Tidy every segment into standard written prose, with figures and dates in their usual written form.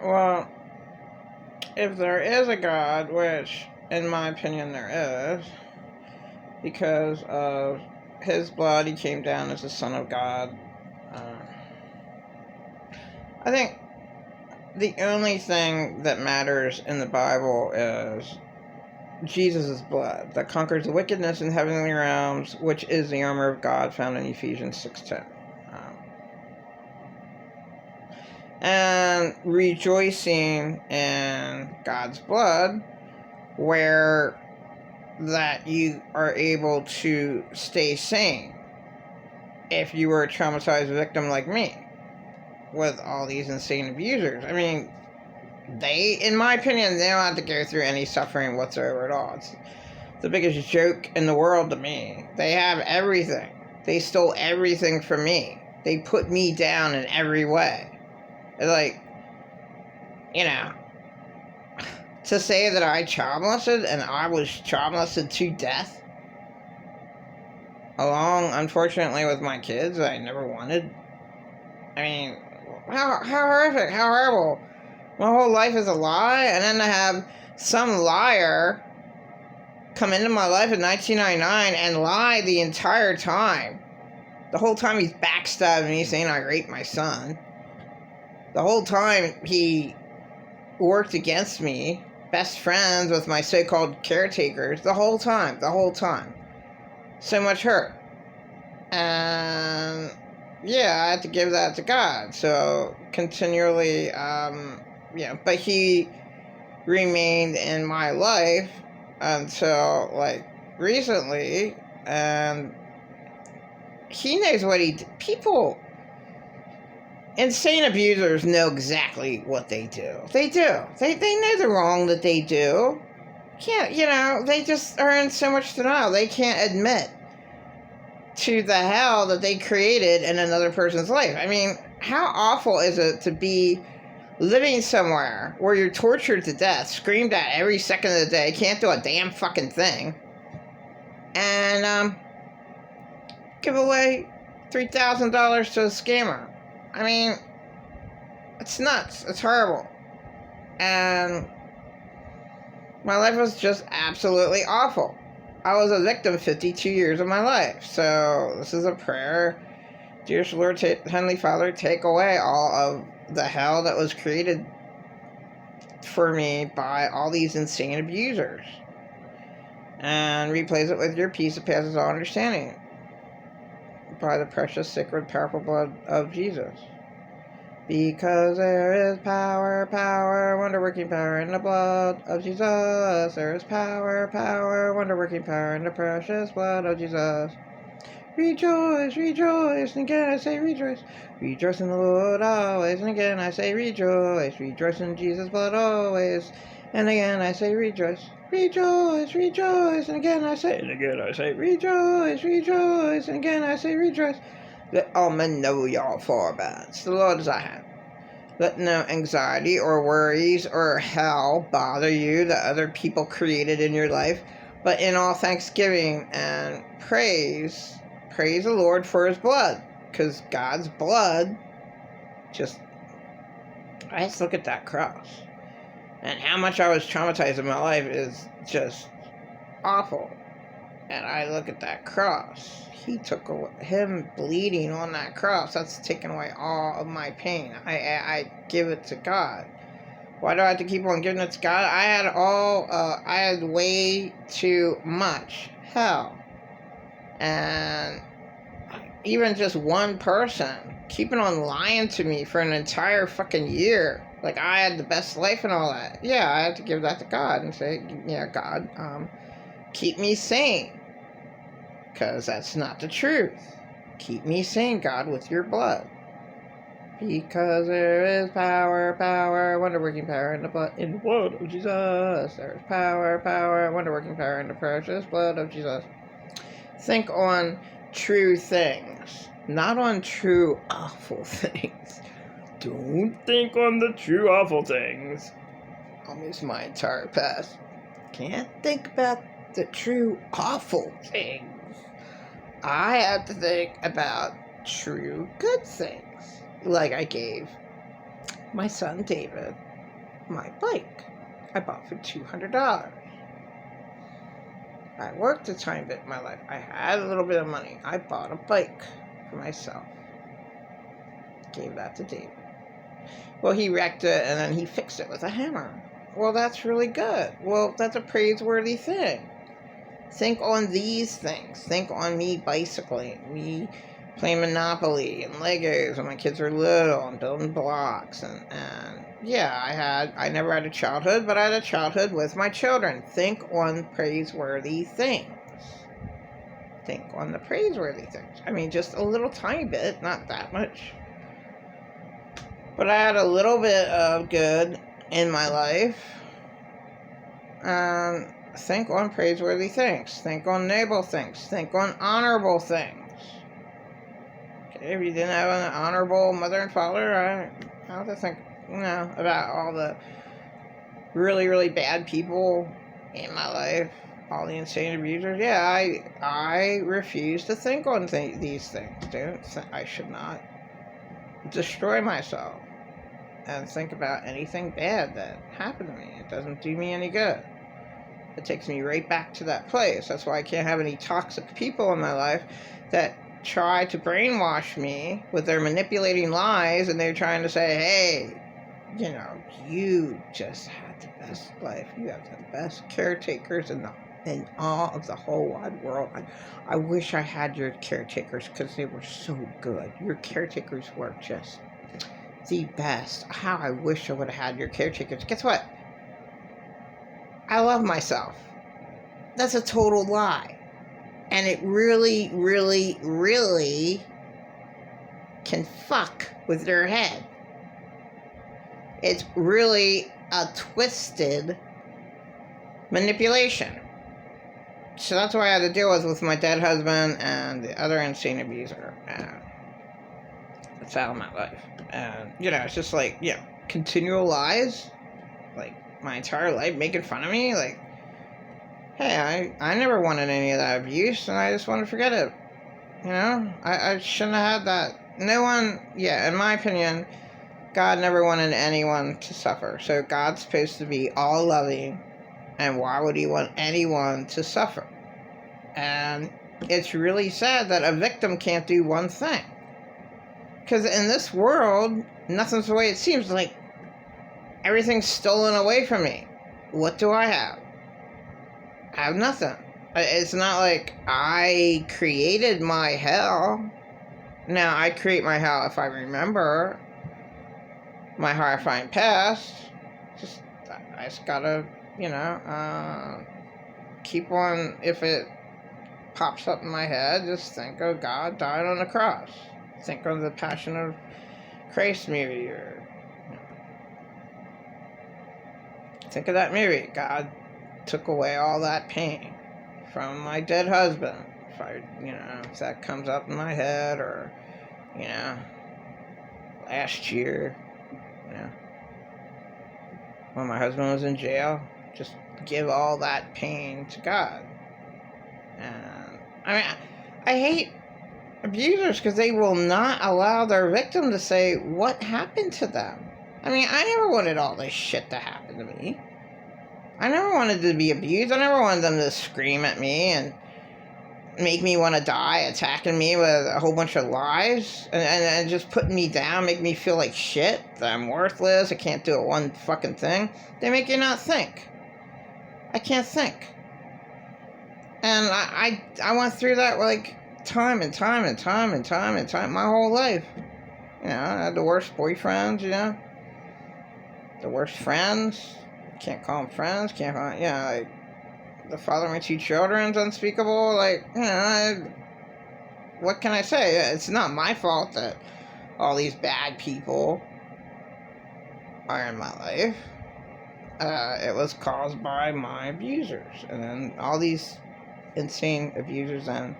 Well, if there is a God, which in my opinion there is, because of his blood, he came down as the Son of God. Uh, I think the only thing that matters in the Bible is Jesus' blood that conquers the wickedness in heavenly realms, which is the armor of God found in Ephesians 6:10. And rejoicing in God's blood, where that you are able to stay sane if you were a traumatized victim like me with all these insane abusers. I mean, they, in my opinion, they don't have to go through any suffering whatsoever at all. It's the biggest joke in the world to me. They have everything. They stole everything from me. They put me down in every way. Like, you know, to say that I child molested and I was child molested to death, along, unfortunately, with my kids that I never wanted. I mean, how horrific, how horrible. My whole life is a lie, and then to have some liar come into my life in 1999 and lie the entire time. The whole time he's backstabbing me, saying I raped my son. The whole time he worked against me, best friends with my so-called caretakers, the whole time. So much hurt. And yeah, I had to give that to God. So continually, but he remained in my life until like recently, and he knows what he did. People, insane abusers know exactly what they do. They do. They know the wrong that they do. They just are in so much denial. They can't admit to the hell that they created in another person's life. I mean, how awful is it to be living somewhere where you're tortured to death, screamed at every second of the day, can't do a damn fucking thing, and give away $3,000 to a scammer? I mean, it's nuts. It's horrible. And my life was just absolutely awful. I was a victim 52 years of my life. So this is a prayer. Dearest Lord, Heavenly Father, take away all of the hell that was created for me by all these insane abusers, and replace it with your peace that passes all understanding by the precious, sacred, powerful blood of Jesus. Because there is power, wonder-working power in the blood of Jesus. There is power, wonder-working power in the precious blood of Jesus. Rejoice, and again I say rejoice. Rejoice in the Lord always, and again I say rejoice. Rejoice in Jesus' blood always, and again I say rejoice. Rejoice, and again I say rejoice, and again I say rejoice. Let all men know y'all forbearance. The Lord is at hand. Let no anxiety or worries or hell bother you that other people created in your life, but in all thanksgiving and praise the Lord for his blood, because God's blood I just look at that cross and how much I was traumatized in my life is just awful. And I look at that cross. He took away, him bleeding on that cross, that's taken away all of my pain. I give it to God. Why do I have to keep on giving it to God? I had way too much hell. And even just one person keeping on lying to me for an entire fucking year, like I had the best life and all that. Yeah, I had to give that to God and say, yeah, God, keep me sane. Because that's not the truth. Keep me sane, God, with your blood. Because there is power, wonder-working power in the blood of Jesus. There is power, wonder-working power in the precious blood of Jesus. Think on true things, not on true awful things. Don't think on the true awful things. Almost my entire past. Can't think about the true awful things. I have to think about true good things. Like I gave my son David my bike. I bought for $200. I worked a tiny bit in my life. I had a little bit of money. I bought a bike for myself. Gave that to David. Well, he wrecked it and then he fixed it with a hammer. Well, that's really good. Well, that's a praiseworthy thing. Think on these things. Think on me bicycling, me playing Monopoly and Legos when my kids were little and building blocks. And yeah, I never had a childhood, but I had a childhood with my children. Think on praiseworthy things. Think on the praiseworthy things. I mean, just a little tiny bit, not that much. But I had a little bit of good in my life. Think on praiseworthy things. Think on noble things. Think on honorable things. Okay, if you didn't have an honorable mother and father, I have to think, about all the really, really bad people in my life, all the insane abusers. Yeah, I refuse to think on these things. I should not destroy myself and think about anything bad that happened to me. It doesn't do me any good. It takes me right back to that place. That's why I can't have any toxic people in my life that try to brainwash me with their manipulating lies, and they're trying to say, hey, you just had the best life. You have the best caretakers in all of the whole wide world. I wish I had your caretakers because they were so good. Your caretakers were just the best. How I wish I would have had your caretakers. Guess what? I love myself. That's a total lie. And it really, really, really can fuck with their head. It's really a twisted manipulation. So that's what I had to deal with my dead husband and the other insane abuser. That's out of my life. And, it's just like, continual lies. Like, my entire life making fun of me. Like, hey, I never wanted any of that abuse, and I just want to forget it. I shouldn't have had that. No one, in my opinion, God never wanted anyone to suffer. So God's supposed to be all loving, and why would he want anyone to suffer? And it's really sad that a victim can't do one thing. Because in this world, nothing's the way it seems. Like, everything's stolen away from me. What do I have? I have nothing. It's not like I created my hell. Now, I create my hell if I remember my horrifying past. I just gotta, keep on. If it pops up in my head, just think of God died on the cross. Think of the Passion of Christ movie, or think of that movie. God took away all that pain from my dead husband. If that comes up in my head, or, last year, when my husband was in jail, just give all that pain to God. And, I hate abusers because they will not allow their victim to say what happened to them. I never wanted all this shit to happen to me. I never wanted to be abused. I never wanted them to scream at me and make me want to die, attacking me with a whole bunch of lies, and just putting me down, make me feel like shit, that I'm worthless, I can't do one fucking thing. They make you not think. I can't think. And I went through that, like, time and time and time and time and time, my whole life. I had the worst boyfriends, the worst friends. Can't call them friends, can't call them, like, the father of my two children's unspeakable. Like, what can I say? It's not my fault that all these bad people are in my life. It was caused by my abusers, and then all these insane abusers, and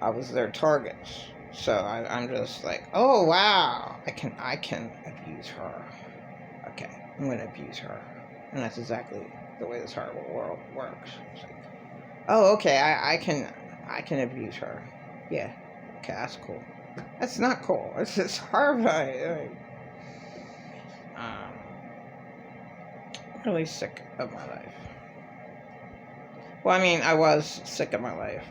I was their targets. So I'm just like, oh wow, I can abuse her. Okay, I'm gonna abuse her. And that's exactly the way this horrible world works. It's like, oh, okay, I can abuse her. Yeah, okay, that's cool. That's not cool. It's horrifying. really sick of my life. Well, I mean, I was sick of my life.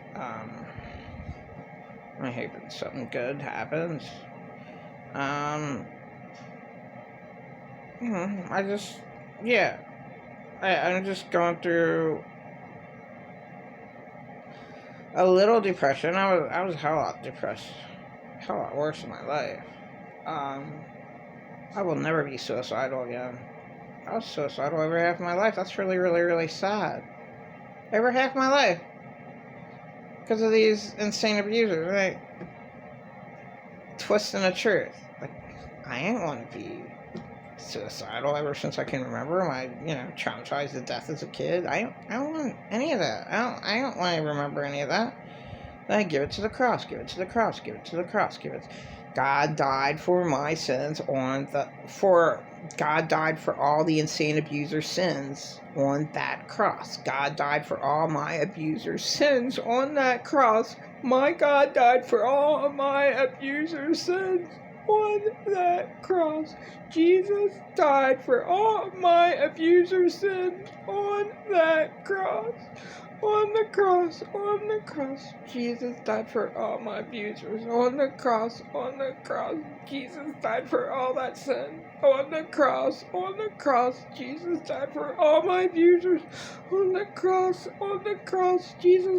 I hate when something good happens. I just, yeah, I'm just going through a little depression. I was a hell lot depressed, a hell lot worse in my life. I will never be suicidal again. I was suicidal every half of my life. That's really, really, really sad. Every half of my life. Because of these insane abusers, right? Twisting the truth. Like, I ain't want to be suicidal ever since I can remember. My, traumatized to death as a kid. I don't want any of that. I don't want to remember any of that. I give it to the cross. Give it to the cross. Give it to the cross. Give it. God died for my sins God died for all the insane abuser's sins on that cross. God died for all my abuser's sins on that cross. My God died for all of my abuser's sins on that cross. Jesus died for all of my abuser's sins on that cross. On the cross, on the cross, Jesus died for all my abusers. On the cross, Jesus died for all that sin. On the cross, Jesus died for all my abusers. On the cross, Jesus